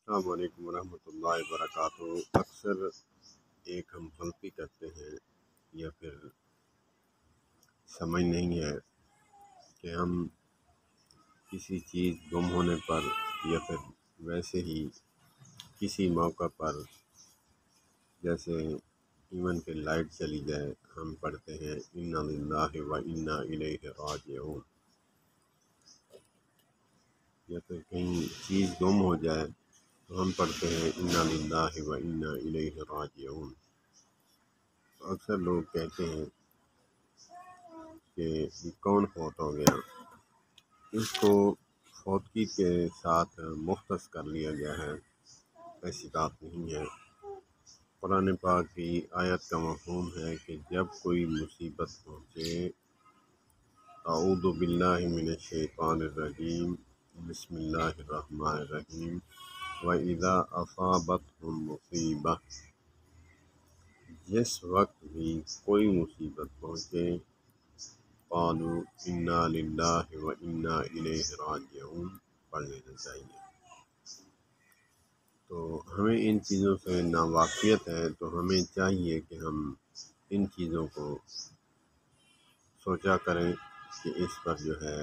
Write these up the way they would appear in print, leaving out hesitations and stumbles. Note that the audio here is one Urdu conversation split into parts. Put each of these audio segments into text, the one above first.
السلام علیکم ورحمۃ اللہ وبرکاتہ۔ اکثر ایک ہم غلطی کرتے ہیں یا پھر سمجھ نہیں ہے کہ ہم کسی چیز گم ہونے پر یا پھر ویسے ہی کسی موقع پر، جیسے ایون کہ لائٹ چلی جائے، ہم پڑھتے ہیں انا للہ و انا الیہ راجعون، یا پھر کہیں چیز گم ہو جائے تو ہم پڑھتے ہیں انا للہ و انا الیہ راجعون۔ اکثر لوگ کہتے ہیں کہ یہ کون فوت ہو گیا، اس کو فوتگی کے ساتھ مختص کر لیا گیا ہے، ایسی بات نہیں ہے۔ قرآن پاک کی آیت کا مفہوم ہے کہ جب کوئی مصیبت پہنچے، اعوذ باللہ من الشیطان الرجیم، بسم اللہ الرحمن الرحیم، وَإِذَا أَصَابَتْهُم مُّصِیبَةٌ، جس وقت بھی کوئی مصیبت پہنچے، قالوا انا للہ و انا الیہ راجعون پڑھ لینا چاہیے۔ تو ہمیں ان چیزوں سے ناواقفیت ہے، تو ہمیں چاہیے کہ ہم ان چیزوں کو سوچا کریں کہ اس پر جو ہے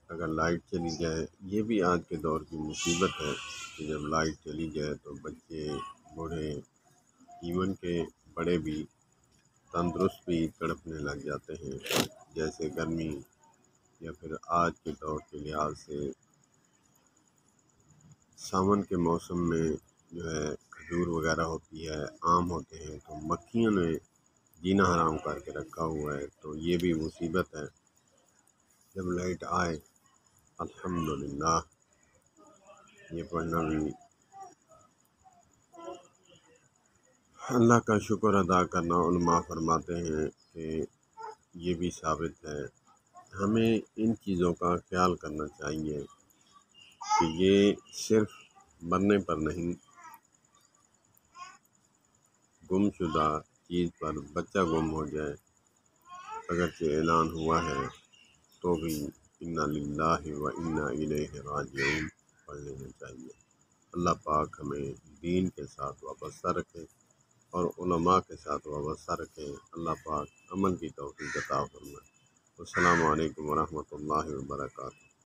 اگر لائٹ چلی جائے، یہ بھی آج کے دور کی مصیبت ہے کہ جب لائٹ چلی جائے تو بچے، بوڑھے، ایون کہ بڑے بھی، تندرست بھی تڑپنے لگ جاتے ہیں، جیسے گرمی یا پھر آج کے دور کے لحاظ سے ساون کے موسم میں جو ہے کھجور وغیرہ ہوتی ہے، آم ہوتے ہیں، تو مکھیوں نے جینا حرام کر کے رکھا ہوا ہے، تو یہ بھی مصیبت ہے۔ جب لائٹ آئے الحمدللہ یہ پڑھنا بھی اللہ کا شکر ادا کرنا۔ علماء فرماتے ہیں کہ یہ بھی ثابت ہے، ہمیں ان چیزوں کا خیال کرنا چاہیے کہ یہ صرف مرنے پر نہیں، گم شدہ چیز پر بچہ گم ہو جائے، اگرچہ اعلان ہوا ہے تو بھی انا للہ و انا الیہ راجعون پڑھ لینا چاہیے۔ اللہ پاک ہمیں دین کے ساتھ وابستہ رکھے اور علماء کے ساتھ وابستہ رکھے۔ اللہ پاک عمل کی توفیق عطا فرمائے۔ السلام علیکم ورحمۃ اللہ وبرکاتہ۔